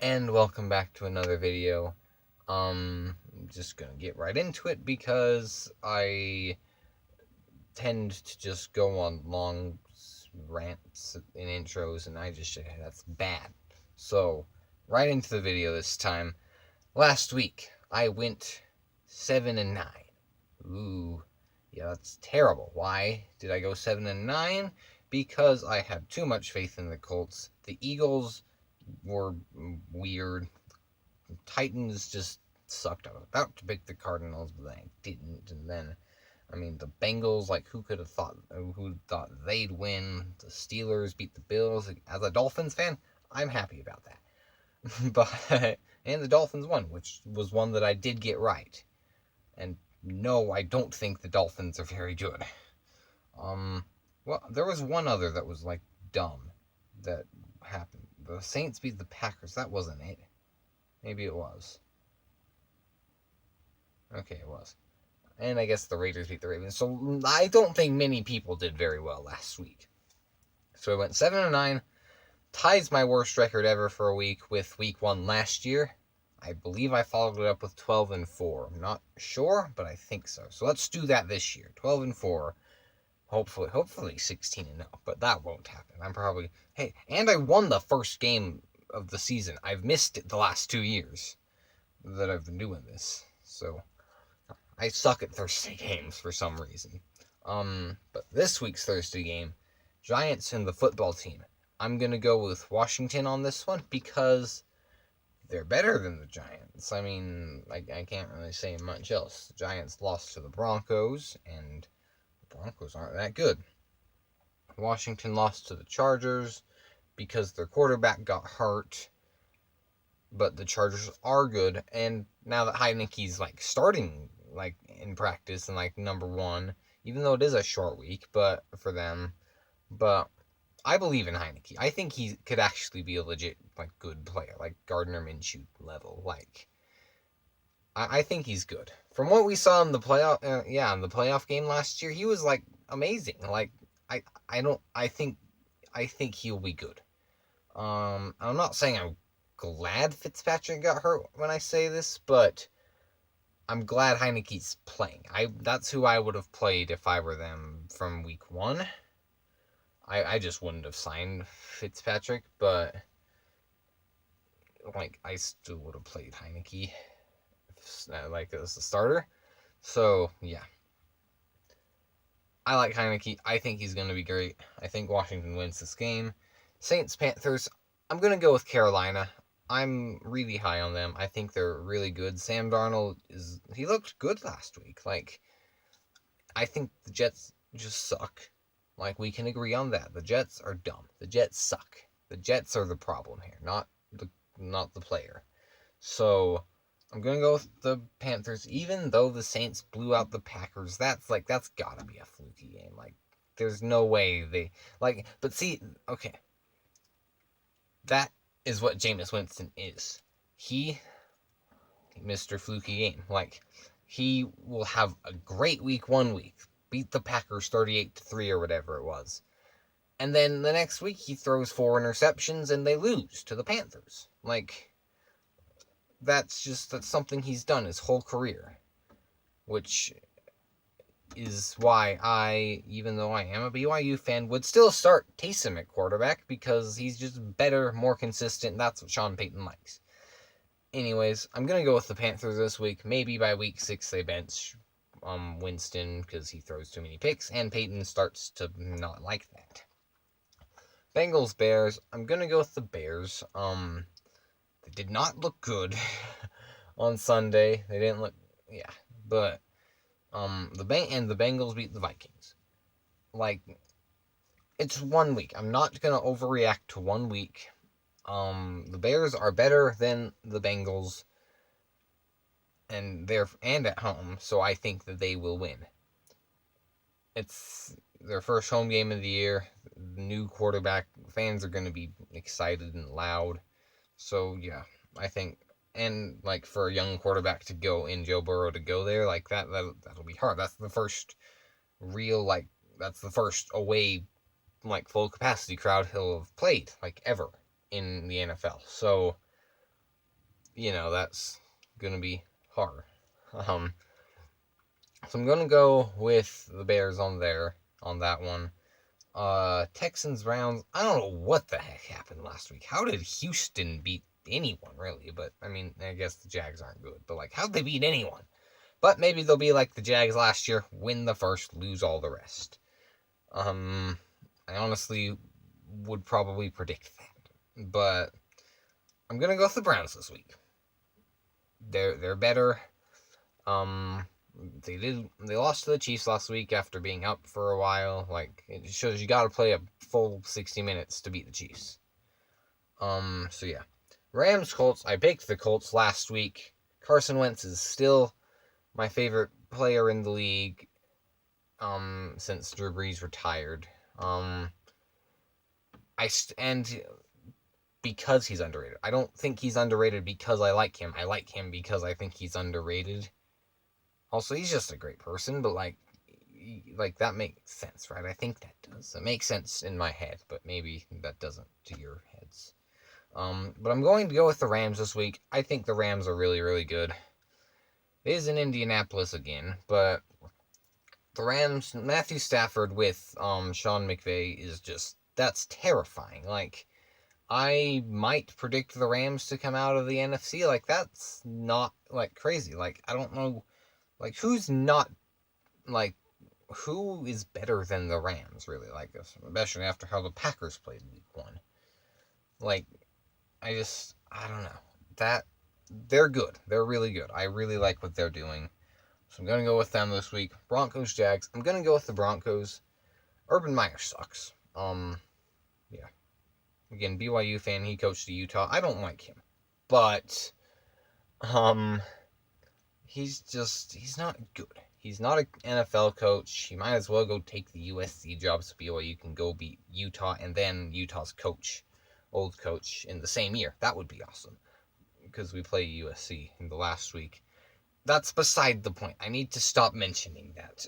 And welcome back to another video. I'm just gonna get right into it because I tend to just go on long rants and intros, and that's bad. So, right into the video this time. Last week, I went 7-9. Ooh, yeah, that's terrible. Why did I go 7-9? Because I had too much faith in the Colts. The Eagles were weird. Titans just sucked. I was about to pick the Cardinals, but I didn't. And then, the Bengals, like, who thought they'd win? The Steelers beat the Bills. As a Dolphins fan, I'm happy about that. And the Dolphins won, which was one that I did get right. And no, I don't think the Dolphins are very good. Well, there was one other that was, like, dumb that happened. The Saints beat the Packers. That wasn't it. Maybe it was. Okay, it was. And I guess the Raiders beat the Ravens. So I don't think many people did very well last week. So I went 7-9, ties my worst record ever for a week with week 1 last year. I believe I followed it up with 12-4. I'm not sure, but I think so. So let's do that this year. 12-4. Hopefully 16-0. But that won't happen. And I won the first game of the season. I've missed it the last 2 years that I've been doing this. So I suck at Thursday games for some reason. But this week's Thursday game, Giants and the football team. I'm going to go with Washington on this one because they're better than the Giants. I can't really say much else. The Giants lost to the Broncos, and the Broncos aren't that good. Washington lost to the Chargers because their quarterback got hurt, but the Chargers are good, and now that Heineke's, starting, in practice and, number one, even though it is a short week, but for them, but I believe in Heineke. I think he could actually be a legit, good player, like Gardner Minshew level. I think he's good. From what we saw in the playoff game last year, he was, amazing. I think he'll be good. I'm not saying I'm glad Fitzpatrick got hurt when I say this, but I'm glad Heineke's playing. That's who I would have played if I were them from week 1. I just wouldn't have signed Fitzpatrick, but I still would have played Heineke as a starter. So yeah, I like Heineke. I think he's gonna be great. I think Washington wins this game. Saints Panthers. I'm gonna go with Carolina. I'm really high on them. I think they're really good. Sam Darnold he looked good last week. I think the Jets just suck. We can agree on that. The Jets are dumb. The Jets suck. The Jets are the problem here, not the player. So I'm gonna go with the Panthers, even though the Saints blew out the Packers. That's gotta be a fluky game. There's no way they But see, okay, that is what Jameis Winston is. He, Mr. Fluky game. He will have a great week 1 week, beat the Packers 38-3 or whatever it was. And then the next week he throws 4 interceptions and they lose to the Panthers. That's something he's done his whole career. Which is why I, even though I am a BYU fan, would still start Taysom at quarterback because he's just better, more consistent. That's what Sean Payton likes. Anyways, I'm going to go with the Panthers this week. Maybe by week 6 they bench Winston because he throws too many picks, and Peyton starts to not like that. Bengals Bears. I'm gonna go with the Bears. They did not look good on Sunday. They didn't look, yeah, but the Bengals beat the Vikings. It's 1 week. I'm not gonna overreact to 1 week. The Bears are better than the Bengals, and at home, so I think that they will win. It's their first home game of the year. New quarterback. Fans are going to be excited and loud. So yeah, I think, and for a young quarterback to go in, Joe Burrow to go there that'll be hard. That's the first real that's the first away full capacity crowd he'll have played ever in the NFL. So that's going to be hard. So I'm going to go with the Bears on that one. Texans, Browns, I don't know what the heck happened last week. How did Houston beat anyone, really? But, I mean, I guess the Jags aren't good. But, how'd they beat anyone? But maybe they'll be like the Jags last year, win the first, lose all the rest. I honestly would probably predict that. But I'm going to go with the Browns this week. They're better. They lost to the Chiefs last week after being up for a while. It shows you got to play a full 60 minutes to beat the Chiefs. So yeah, Rams Colts. I picked the Colts last week. Carson Wentz is still my favorite player in the league. Since Drew Brees retired. And because he's underrated. I don't think he's underrated because I like him. I like him because I think he's underrated. Also, he's just a great person, but that makes sense, right? I think that does. It makes sense in my head, but maybe that doesn't to your heads. But I'm going to go with the Rams this week. I think the Rams are really, really good. It is in Indianapolis again, but the Rams, Matthew Stafford with Sean McVay is just, that's terrifying. I might predict the Rams to come out of the NFC. That's not, crazy. I don't know. Who's not, who is better than the Rams, really? Especially after how the Packers played week 1. I don't know. They're good. They're really good. I really like what they're doing. So I'm going to go with them this week. Broncos, Jags. I'm going to go with the Broncos. Urban Meyer sucks. Yeah. Again, BYU fan. He coached at Utah. I don't like him. But, he's not good. He's not an NFL coach. He might as well go take the USC job so BYU can go beat Utah and then Utah's old coach, in the same year. That would be awesome. Because we play USC in the last week. That's beside the point. I need to stop mentioning that.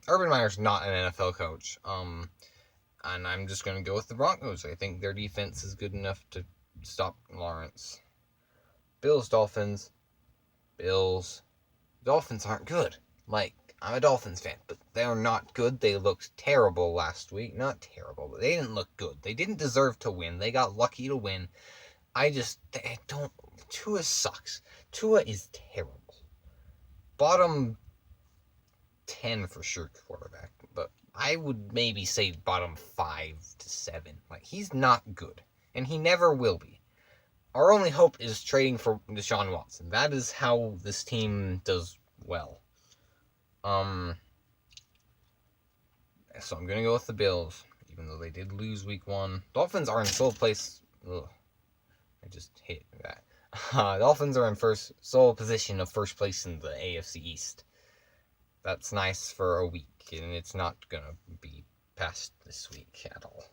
Urban Meyer's not an NFL coach. And I'm just going to go with the Broncos. I think their defense is good enough to stop Lawrence. Bills, Dolphins. Bills. Dolphins aren't good. I'm a Dolphins fan, but they're not good. They looked terrible last week. Not terrible, but they didn't look good. They didn't deserve to win. They got lucky to win. Tua sucks. Tua is terrible. Bottom 10 for sure quarterback, but I would maybe say bottom 5 to 7. He's not good, and he never will be. Our only hope is trading for Deshaun Watson. That is how this team does well. So I'm going to go with the Bills, even though they did lose week 1. Dolphins are in sole place. Ugh. I just hate that. Dolphins are in sole position of first place in the AFC East. That's nice for a week, and it's not going to be past this week at all.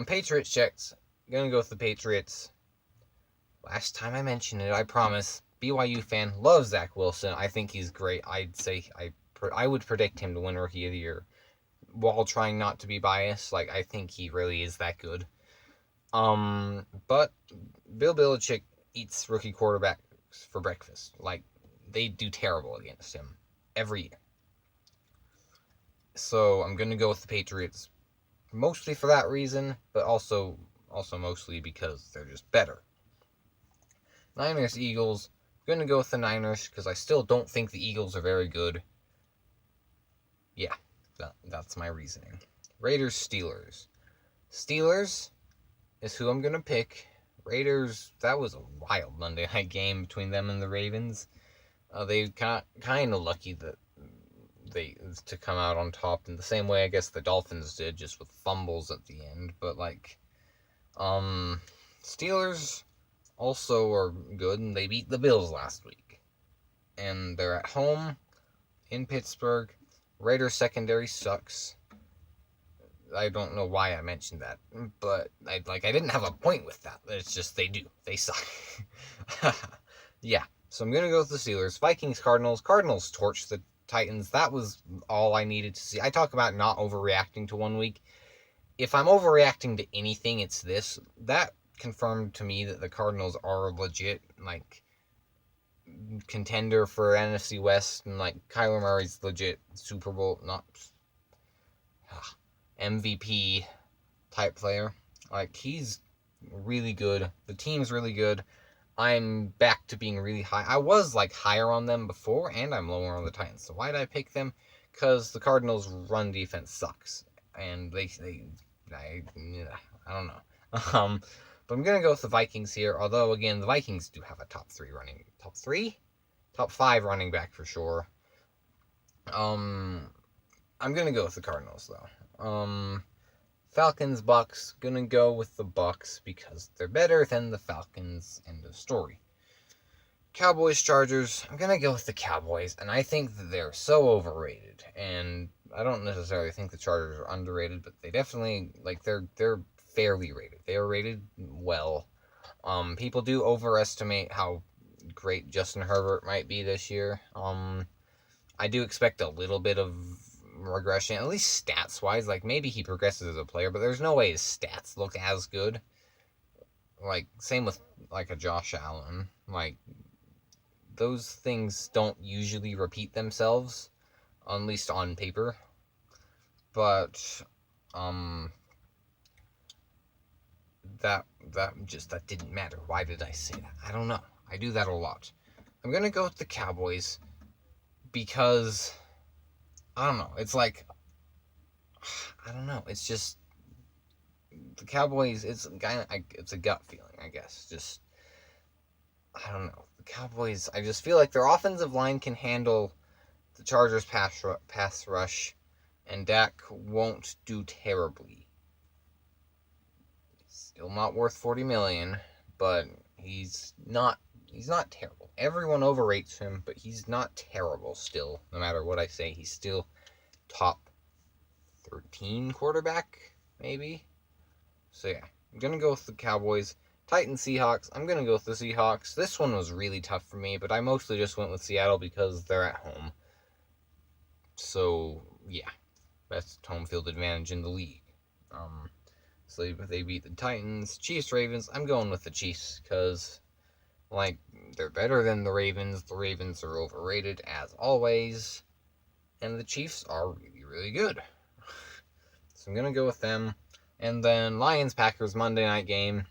Patriots, Jets. Going to go with the Patriots. Last time I mentioned it, I promise. BYU fan, loves Zach Wilson. I think he's great. I'd say I would predict him to win Rookie of the Year while trying not to be biased. I think he really is that good. But Bill Belichick eats rookie quarterbacks for breakfast. They do terrible against him every year. So I'm going to go with the Patriots mostly for that reason, but also mostly because they're just better. Niners, Eagles. I'm going to go with the Niners because I still don't think the Eagles are very good. Yeah, that's my reasoning. Raiders, Steelers. Steelers is who I'm going to pick. Raiders, that was a wild Monday night game between them and the Ravens. They got kind of lucky to come out on top in the same way I guess the Dolphins did, just with fumbles at the end. But Steelers also are good, and they beat the Bills last week. And they're at home in Pittsburgh. Raiders secondary sucks. I don't know why I mentioned that, but I didn't have a point with that. It's just they do. They suck. Yeah, so I'm going to go with the Steelers. Vikings, Cardinals. Cardinals torched the Titans. That was all I needed to see. I talk about not overreacting to 1 week. If I'm overreacting to anything, it's this. That confirmed to me that the Cardinals are legit. contender for NFC West, and like Kyler Murray's legit Super Bowl, not MVP type player. Like, he's really good. The team's really good. I'm back to being really high. I was like higher on them before, and I'm lower on the Titans. So why did I pick them? Because the Cardinals' run defense sucks, and I don't know. But I'm gonna go with the Vikings here. Although again, the Vikings do have a top 5 running back for sure. I'm gonna go with the Cardinals though. Falcons, Bucks, gonna go with the Bucks because they're better than the Falcons, end of story. Cowboys, Chargers, I'm gonna go with the Cowboys, and I think that they're so overrated, and I don't necessarily think the Chargers are underrated, but they definitely, like, they're fairly rated. They are rated well. People do overestimate how great Justin Herbert might be this year. I do expect a little bit of regression, at least stats wise. Like, maybe he progresses as a player, but there's no way his stats look as good. Like, same with like a Josh Allen. Like, those things don't usually repeat themselves, at least on paper. But that didn't matter. Why did I say that? I don't know. I do that a lot. I'm gonna go with the Cowboys because I don't know. It's like, I don't know. It's just the Cowboys. It's a gut feeling, I guess. Just, I don't know. The Cowboys. I just feel like their offensive line can handle the Chargers' pass rush, and Dak won't do terribly. Still not worth $40 million, but he's not terrible. Everyone overrates him, but he's not terrible still. No matter what I say, he's still top 13 quarterback, maybe. So yeah, I'm gonna go with the Cowboys. Titans, Seahawks, I'm gonna go with the Seahawks. This one was really tough for me, but I mostly just went with Seattle because they're at home. So yeah, best home field advantage in the league. So they beat the Titans. Chiefs, Ravens, I'm going with the Chiefs because, like, they're better than the Ravens. The Ravens are overrated as always, and the Chiefs are really, really good. So I'm gonna go with them. And then Lions, Packers, Monday night game.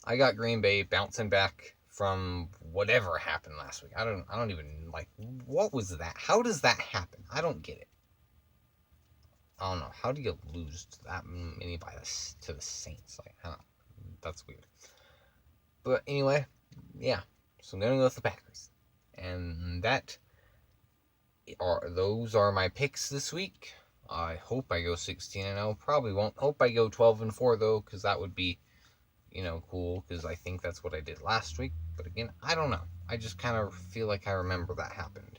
I got Green Bay bouncing back from whatever happened last week. I don't even, like, what was that? How does that happen? I don't get it. I don't know. How do you lose to that many to the Saints? Like, I don't know. That's weird. But anyway, yeah. So I'm gonna go with the Packers, and those are my picks this week. I hope I go 16-0. Probably won't. Hope I go 12-4 though, because that would be, cool. Because I think that's what I did last week. But again, I don't know. I just kind of feel like I remember that happened.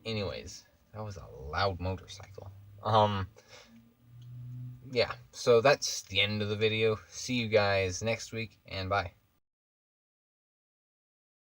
Anyways, that was a loud motorcycle. Yeah. So that's the end of the video. See you guys next week, and bye.